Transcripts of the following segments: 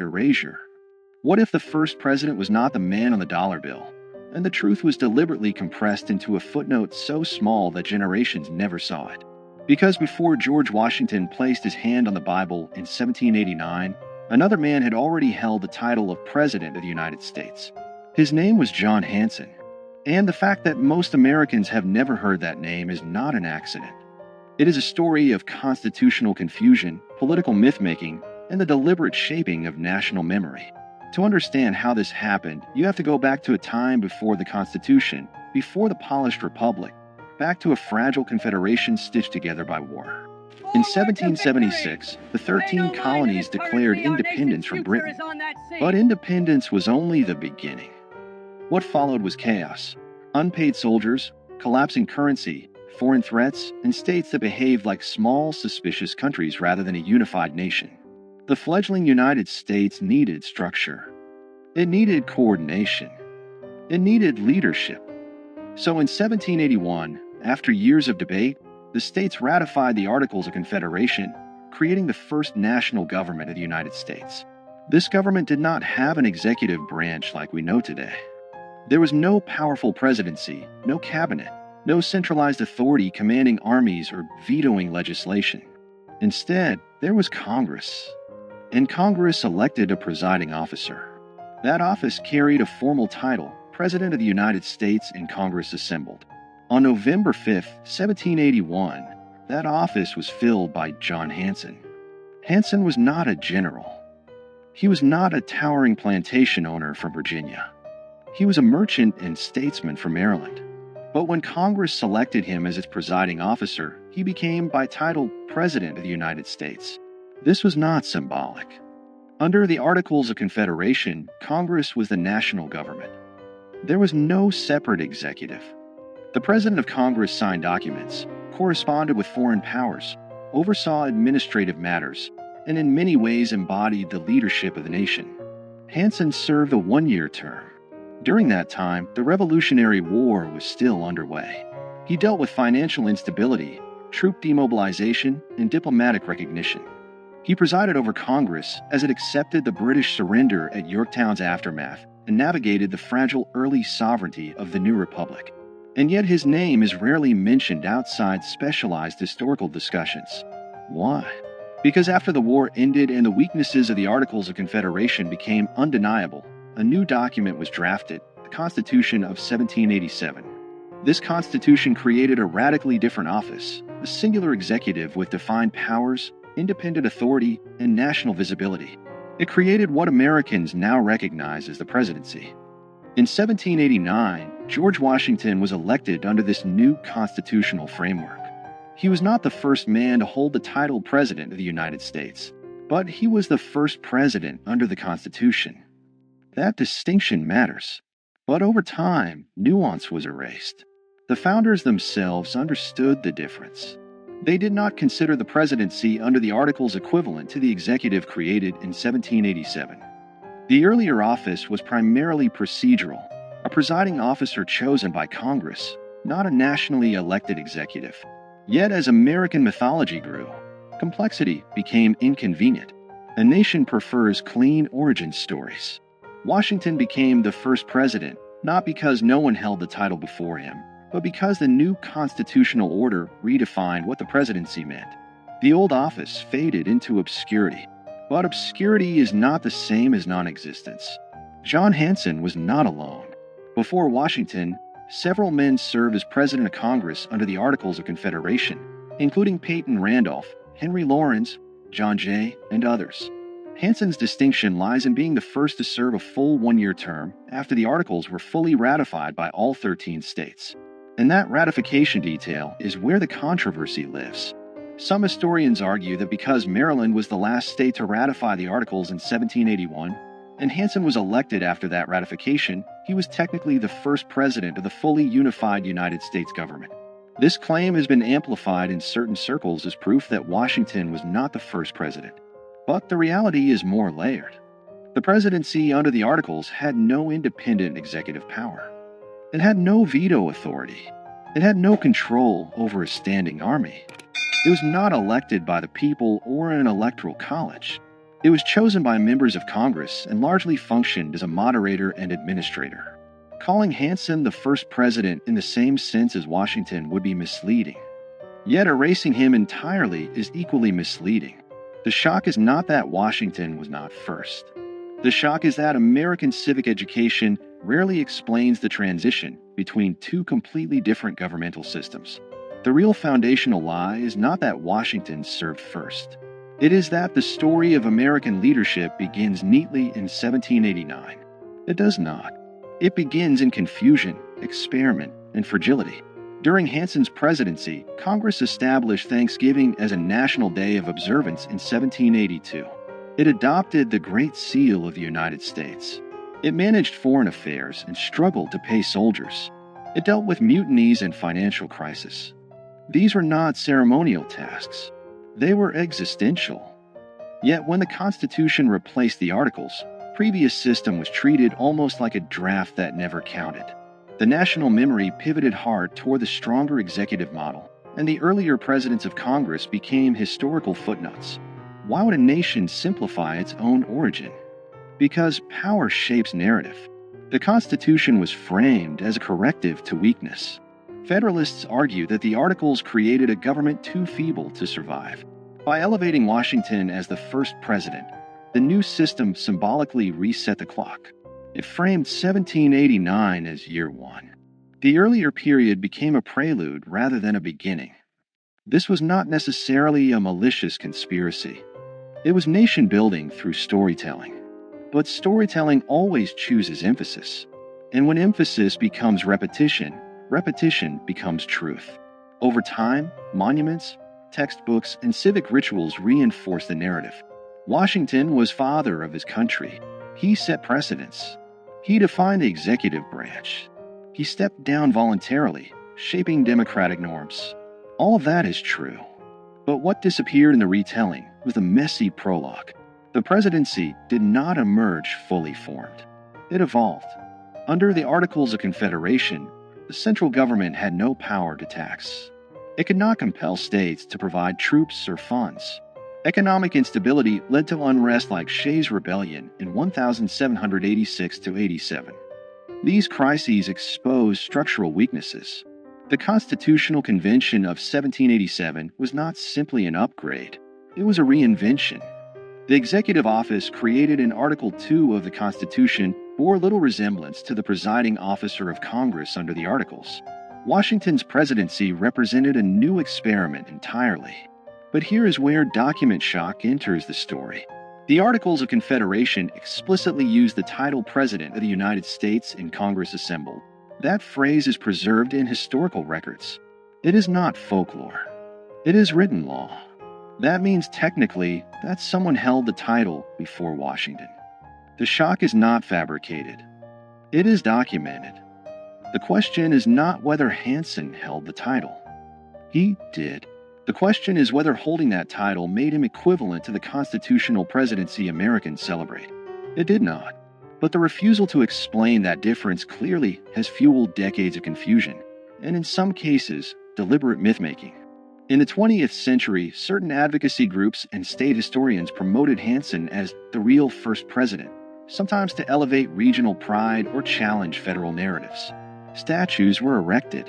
erasure. What if the first president was not the man on the dollar bill, and the truth was deliberately compressed into a footnote so small that generations never saw it? Because before George Washington placed his hand on the Bible in 1789, another man had already held the title of President of the United States. His name was John Hanson, and the fact that most Americans have never heard that name is not an accident. It is a story of constitutional confusion, political myth-making, and the deliberate shaping of national memory. To understand how this happened, you have to go back to a time before the Constitution, before the polished republic, back to a fragile confederation stitched together by war. In 1776, the 13 colonies declared independence from Britain, but independence was only the beginning. What followed was chaos: unpaid soldiers, collapsing currency, foreign threats, and states that behaved like small, suspicious countries rather than a unified nation. The fledgling United States needed structure. It needed coordination. It needed leadership. So in 1781, after years of debate, the states ratified the Articles of Confederation, creating the first national government of the United States. This government did not have an executive branch like we know today. There was no powerful presidency, no cabinet, no centralized authority commanding armies or vetoing legislation. Instead, there was Congress. And Congress elected a presiding officer. That office carried a formal title, President of the United States, and Congress assembled. On November 5, 1781, that office was filled by John Hanson. Hanson was not a general. He was not a towering plantation owner from Virginia. He was a merchant and statesman from Maryland. But when Congress selected him as its presiding officer, he became by title President of the United States. This was not symbolic. Under the Articles of Confederation, Congress was the national government. There was no separate executive. The President of Congress signed documents, corresponded with foreign powers, oversaw administrative matters, and in many ways embodied the leadership of the nation. Hanson served a one-year term. During that time, the Revolutionary War was still underway. He dealt with financial instability, troop demobilization, and diplomatic recognition. He presided over Congress as it accepted the British surrender at Yorktown's aftermath and navigated the fragile early sovereignty of the new republic. And yet his name is rarely mentioned outside specialized historical discussions. Why? Because after the war ended and the weaknesses of the Articles of Confederation became undeniable, a new document was drafted, the Constitution of 1787. This Constitution created a radically different office, a singular executive with defined powers, independent authority, and national visibility. It created what Americans now recognize as the presidency. In 1789, George Washington was elected under this new constitutional framework. He was not the first man to hold the title President of the United States, but he was the first president under the Constitution. That distinction matters. But over time, nuance was erased. The founders themselves understood the difference. They did not consider the presidency under the Articles equivalent to the executive created in 1787. The earlier office was primarily procedural, a presiding officer chosen by Congress, not a nationally elected executive. Yet as American mythology grew, complexity became inconvenient. A nation prefers clean origin stories. Washington became the first president, not because no one held the title before him, but because the new constitutional order redefined what the presidency meant. The old office faded into obscurity. But obscurity is not the same as non-existence. John Hanson was not alone. Before Washington, several men served as President of Congress under the Articles of Confederation, including Peyton Randolph, Henry Laurens, John Jay, and others. Hanson's distinction lies in being the first to serve a full one-year term after the Articles were fully ratified by all 13 states. And that ratification detail is where the controversy lives. Some historians argue that because Maryland was the last state to ratify the Articles in 1781, and Hanson was elected after that ratification, he was technically the first president of the fully unified United States government. This claim has been amplified in certain circles as proof that Washington was not the first president. But the reality is more layered. The presidency under the Articles had no independent executive power. It had no veto authority. It had no control over a standing army. It was not elected by the people or an electoral college. It was chosen by members of Congress and largely functioned as a moderator and administrator. Calling Hanson the first president in the same sense as Washington would be misleading. Yet erasing him entirely is equally misleading. The shock is not that Washington was not first. The shock is that American civic education rarely explains the transition between two completely different governmental systems. The real foundational lie is not that Washington served first. It is that the story of American leadership begins neatly in 1789. It does not. It begins in confusion, experiment, and fragility. During Hanson's presidency, Congress established Thanksgiving as a national day of observance in 1782. It adopted the Great Seal of the United States. It managed foreign affairs and struggled to pay soldiers. It dealt with mutinies and financial crisis. These were not ceremonial tasks. They were existential. Yet when the Constitution replaced the Articles, the previous system was treated almost like a draft that never counted. The national memory pivoted hard toward the stronger executive model, and the earlier presidents of Congress became historical footnotes. Why would a nation simplify its own origin? Because power shapes narrative. The Constitution was framed as a corrective to weakness. Federalists argue that the Articles created a government too feeble to survive. By elevating Washington as the first president, the new system symbolically reset the clock. It framed 1789 as year one. The earlier period became a prelude rather than a beginning. This was not necessarily a malicious conspiracy. It was nation-building through storytelling. But storytelling always chooses emphasis. And when emphasis becomes repetition, repetition becomes truth. Over time, monuments, textbooks, and civic rituals reinforce the narrative. Washington was father of his country. He set precedents. He defined the executive branch. He stepped down voluntarily, shaping democratic norms. All of that is true. But what disappeared in the retelling was the messy prologue. The presidency did not emerge fully formed. It evolved. Under the Articles of Confederation, the central government had no power to tax. It could not compel states to provide troops or funds. Economic instability led to unrest like Shays' Rebellion in 1786–87. These crises exposed structural weaknesses. The Constitutional Convention of 1787 was not simply an upgrade, it was a reinvention. The executive office created in Article 2 of the Constitution bore little resemblance to the presiding officer of Congress under the Articles. Washington's presidency represented a new experiment entirely. But here is where document shock enters the story. The Articles of Confederation explicitly use the title President of the United States in Congress assembled. That phrase is preserved in historical records. It is not folklore. It is written law. That means technically that someone held the title before Washington. The shock is not fabricated. It is documented. The question is not whether Hanson held the title. He did. The question is whether holding that title made him equivalent to the constitutional presidency Americans celebrate. It did not. But the refusal to explain that difference clearly has fueled decades of confusion, and in some cases, deliberate myth-making. In the 20th century, certain advocacy groups and state historians promoted Hanson as the real first president, sometimes to elevate regional pride or challenge federal narratives. Statues were erected.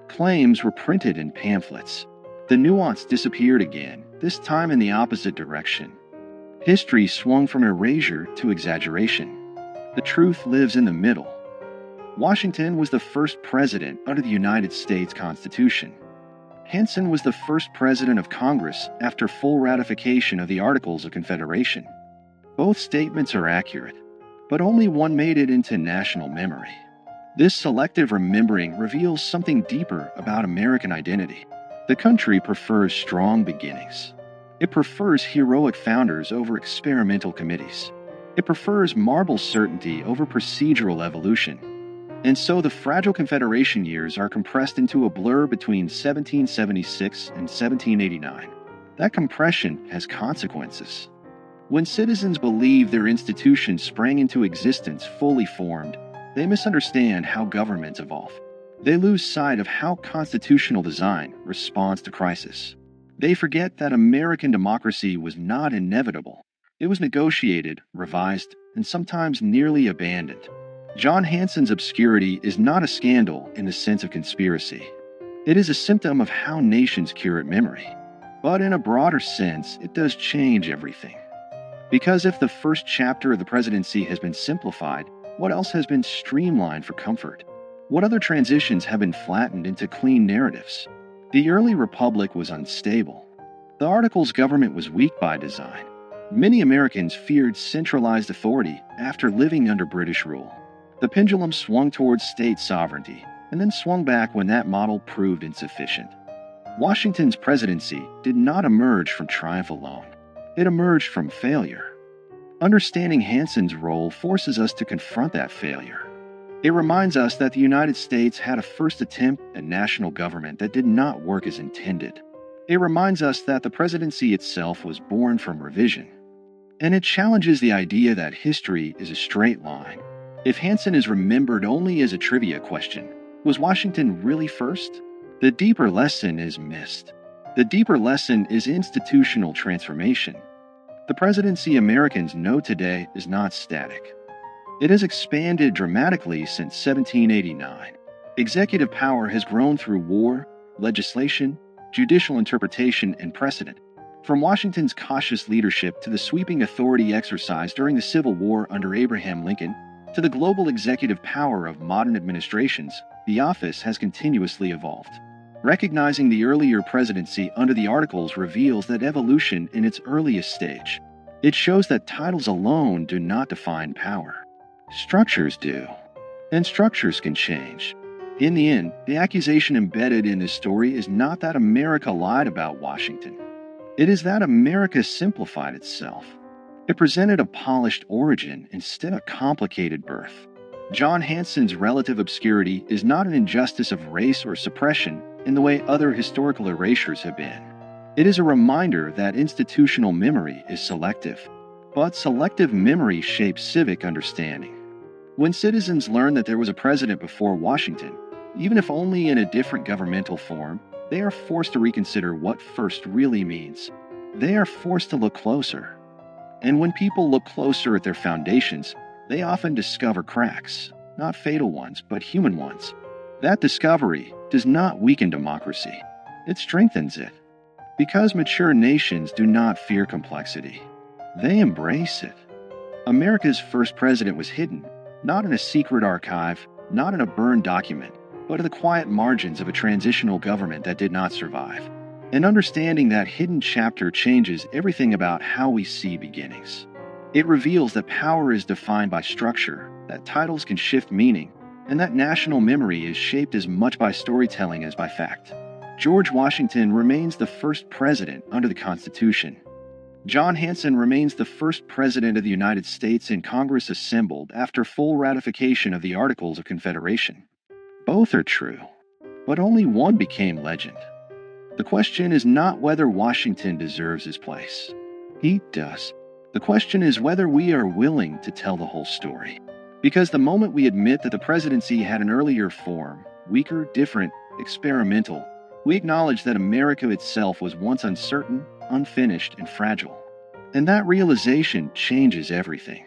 Claims were printed in pamphlets. The nuance disappeared again, this time in the opposite direction. History swung from erasure to exaggeration. The truth lives in the middle. Washington was the first president under the United States Constitution. Hanson was the first president of Congress after full ratification of the Articles of Confederation. Both statements are accurate, but only one made it into national memory. This selective remembering reveals something deeper about American identity. The country prefers strong beginnings. It prefers heroic founders over experimental committees. It prefers marble certainty over procedural evolution. And so the fragile Confederation years are compressed into a blur between 1776 and 1789. That compression has consequences. When citizens believe their institutions sprang into existence fully formed, they misunderstand how governments evolve. They lose sight of how constitutional design responds to crisis. They forget that American democracy was not inevitable. It was negotiated, revised, and sometimes nearly abandoned. John Hanson's obscurity is not a scandal in the sense of conspiracy. It is a symptom of how nations curate memory. But in a broader sense, it does change everything. Because if the first chapter of the presidency has been simplified, what else has been streamlined for comfort? What other transitions have been flattened into clean narratives? The early republic was unstable. The Articles government was weak by design. Many Americans feared centralized authority after living under British rule. The pendulum swung towards state sovereignty, and then swung back when that model proved insufficient. Washington's presidency did not emerge from triumph alone. It emerged from failure. Understanding Hanson's role forces us to confront that failure. It reminds us that the United States had a first attempt at national government that did not work as intended. It reminds us that the presidency itself was born from revision. And it challenges the idea that history is a straight line. If Hanson is remembered only as a trivia question, was Washington really first? The deeper lesson is missed. The deeper lesson is institutional transformation. The presidency Americans know today is not static. It has expanded dramatically since 1789. Executive power has grown through war, legislation, judicial interpretation, and precedent. From Washington's cautious leadership to the sweeping authority exercised during the Civil War under Abraham Lincoln, to the global executive power of modern administrations, the office has continuously evolved. Recognizing the earlier presidency under the Articles reveals that evolution in its earliest stage. It shows that titles alone do not define power. Structures do. And structures can change. In the end, the accusation embedded in this story is not that America lied about Washington. It is that America simplified itself. It presented a polished origin instead of a complicated birth. John Hanson's relative obscurity is not an injustice of race or suppression in the way other historical erasures have been. It is a reminder that institutional memory is selective, but selective memory shapes civic understanding. When citizens learn that there was a president before Washington, even if only in a different governmental form, they are forced to reconsider what first really means. They are forced to look closer. And when people look closer at their foundations, they often discover cracks, not fatal ones, but human ones. That discovery does not weaken democracy. It strengthens it. Because mature nations do not fear complexity. They embrace it. America's first president was hidden, not in a secret archive, not in a burned document, but in the quiet margins of a transitional government that did not survive. And understanding that hidden chapter changes everything about how we see beginnings. It reveals that power is defined by structure, that titles can shift meaning, and that national memory is shaped as much by storytelling as by fact. George Washington remains the first president under the Constitution. John Hanson remains the first president of the United States in Congress assembled after full ratification of the Articles of Confederation. Both are true, but only one became legend. The question is not whether Washington deserves his place. He does. The question is whether we are willing to tell the whole story. Because the moment we admit that the presidency had an earlier form, weaker, different, experimental, we acknowledge that America itself was once uncertain, unfinished, and fragile. And that realization changes everything.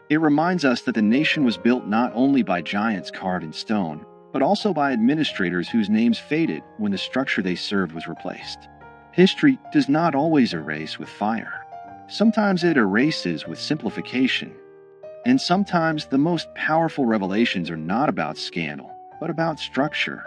It reminds us that the nation was built not only by giants carved in stone, but also by administrators whose names faded when the structure they served was replaced. History does not always erase with fire. Sometimes it erases with simplification. And sometimes the most powerful revelations are not about scandal, but about structure.